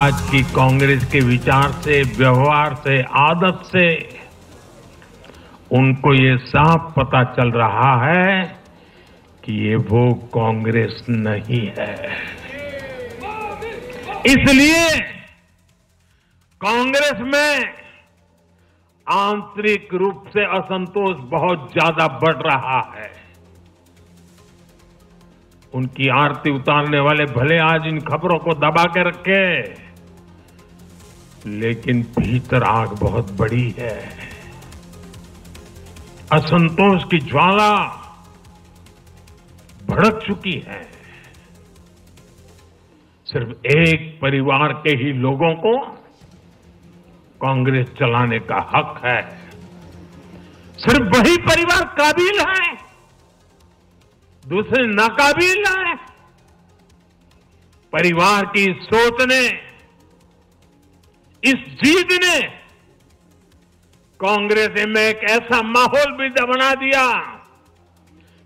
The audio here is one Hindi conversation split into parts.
आज की कांग्रेस के विचार से, व्यवहार से, आदत से उनको ये साफ पता चल रहा है कि ये वो कांग्रेस नहीं है। इसलिए कांग्रेस में आंतरिक रूप से असंतोष बहुत ज्यादा बढ़ रहा है। उनकी आरती उतारने वाले भले आज इन खबरों को दबा के रखे, लेकिन भीतर आग बहुत बड़ी है। असंतोष की ज्वाला भड़क चुकी है। सिर्फ एक परिवार के ही लोगों को कांग्रेस चलाने का हक है। सिर्फ वही परिवार काबिल है, दूसरे नाकाबिल हैं। परिवार की सोच ने, इस जीत ने कांग्रेस में एक ऐसा माहौल भी बना दिया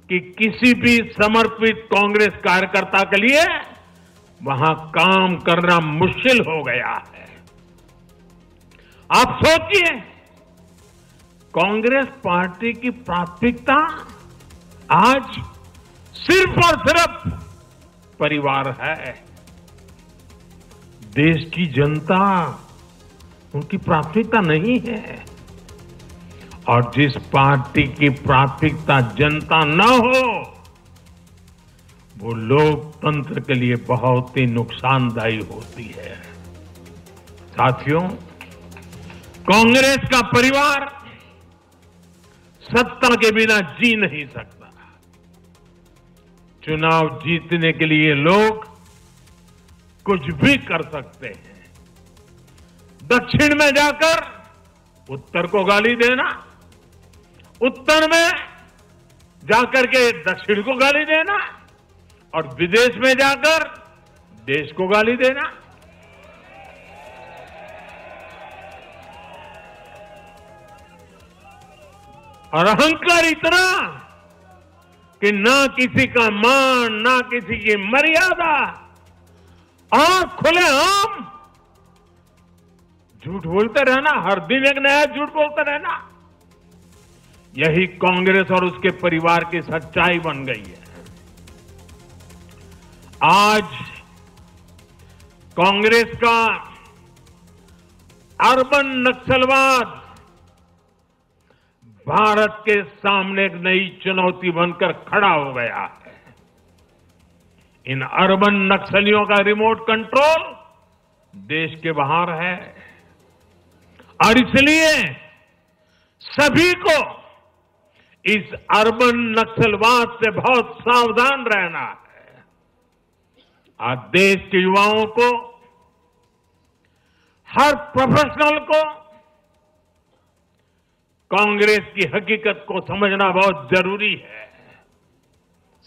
कि किसी भी समर्पित कांग्रेस कार्यकर्ता के लिए वहां काम करना मुश्किल हो गया है। आप सोचिए, कांग्रेस पार्टी की प्राथमिकता आज सिर्फ और सिर्फ परिवार है। देश की जनता उनकी प्राथमिकता नहीं है। और जिस पार्टी की प्राथमिकता जनता न हो, वो लोकतंत्र के लिए बहुत ही नुकसानदायी होती है। साथियों, कांग्रेस का परिवार सत्ता के बिना जी नहीं सकता। चुनाव जीतने के लिए लोग कुछ भी कर सकते हैं। दक्षिण में जाकर उत्तर को गाली देना, उत्तर में जाकर के दक्षिण को गाली देना, और विदेश में जाकर देश को गाली देना। और अहंकार इतना कि ना किसी का मान, ना किसी की मर्यादा, और खुलेआम झूठ बोलते रहना, हर दिन एक नया झूठ बोलते रहना। यही कांग्रेस और उसके परिवार की सच्चाई बन गई है। आज कांग्रेस का अर्बन नक्सलवाद भारत के सामने एक नई चुनौती बनकर खड़ा हो गया है। इन अर्बन नक्सलियों का रिमोट कंट्रोल देश के बाहर है, और इसलिए सभी को इस अर्बन नक्सलवाद से बहुत सावधान रहना है। आज देश के युवाओं को, हर प्रोफेशनल को कांग्रेस की हकीकत को समझना बहुत जरूरी है।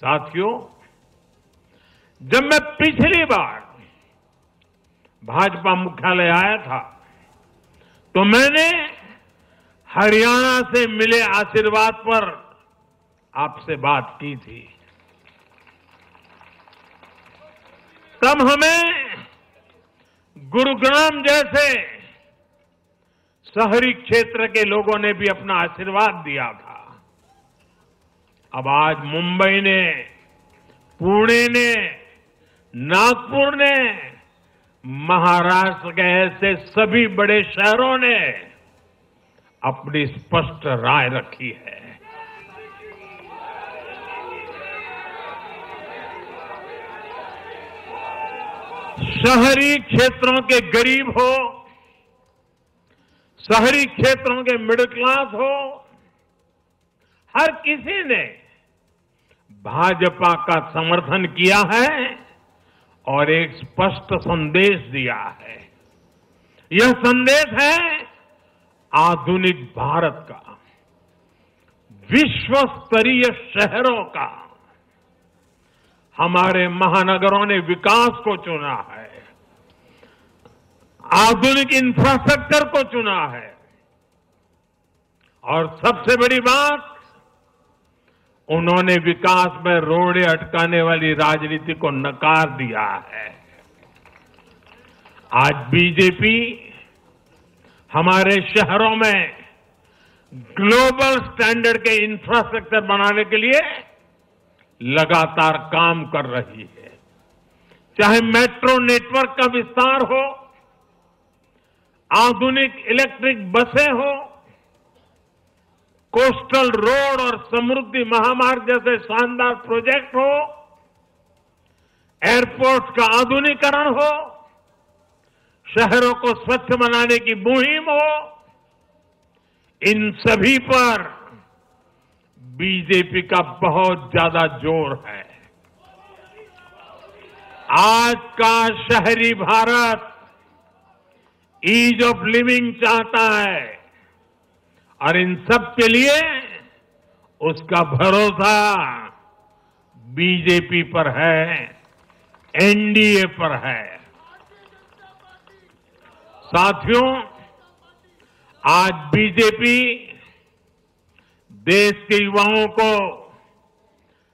साथियों, जब मैं पिछली बार भाजपा मुख्यालय आया था, तो मैंने हरियाणा से मिले आशीर्वाद पर आपसे बात की थी। तब हमें गुरुग्राम जैसे शहरी क्षेत्र के लोगों ने भी अपना आशीर्वाद दिया था। अब आज मुंबई ने, पुणे ने, नागपुर ने, महाराष्ट्र के ऐसे सभी बड़े शहरों ने अपनी स्पष्ट राय रखी है। शहरी क्षेत्रों के गरीब हो, शहरी क्षेत्रों के मिडिल क्लास हो, हर किसी ने भाजपा का समर्थन किया है और एक स्पष्ट संदेश दिया है। यह संदेश है आधुनिक भारत का, विश्व स्तरीय शहरों का। हमारे महानगरों ने विकास को चुना है, आधुनिक इंफ्रास्ट्रक्चर को चुना है, और सबसे बड़ी बात, उन्होंने विकास में रोड़े अटकाने वाली राजनीति को नकार दिया है। आज बीजेपी हमारे शहरों में ग्लोबल स्टैंडर्ड के इंफ्रास्ट्रक्चर बनाने के लिए लगातार काम कर रही है। चाहे मेट्रो नेटवर्क का विस्तार हो, आधुनिक इलेक्ट्रिक बसें हो, कोस्टल रोड और समृद्धि महामार्ग जैसे शानदार प्रोजेक्ट हो, एयरपोर्ट का आधुनिकीकरण हो, शहरों को स्वच्छ बनाने की मुहिम हो, इन सभी पर बीजेपी का बहुत ज्यादा जोर है। आज का शहरी भारत ईज ऑफ लिविंग चाहता है और इन सब के लिए उसका भरोसा बीजेपी पर है, एनडीए पर है। साथियों, आज बीजेपी देश के युवाओं को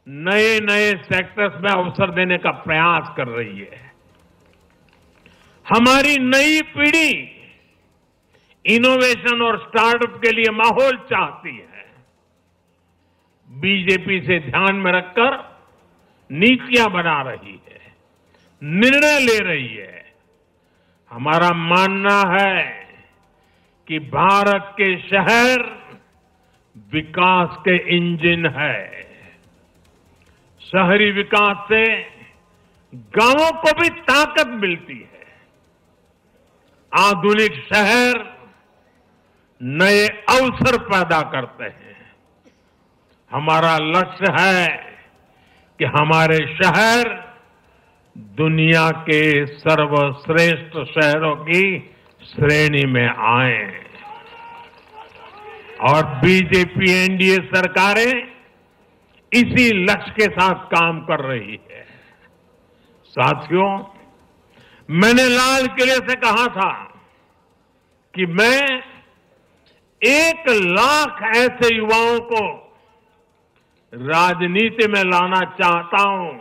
नए नए सेक्टर्स में अवसर देने का प्रयास कर रही है। हमारी नई पीढ़ी इनोवेशन और स्टार्टअप के लिए माहौल चाहती है। बीजेपी से ध्यान में रखकर नीतियां बना रही है, निर्णय ले रही है। हमारा मानना है कि भारत के शहर विकास के इंजन है। शहरी विकास से गांवों को भी ताकत मिलती है। आधुनिक शहर नए अवसर पैदा करते हैं। हमारा लक्ष्य है कि हमारे शहर दुनिया के सर्वश्रेष्ठ शहरों की श्रेणी में आए और बीजेपी एनडीए सरकारें इसी लक्ष्य के साथ काम कर रही है। साथियों, मैंने लाल किले से कहा था कि मैं 1 लाख ऐसे युवाओं को राजनीति में लाना चाहता हूं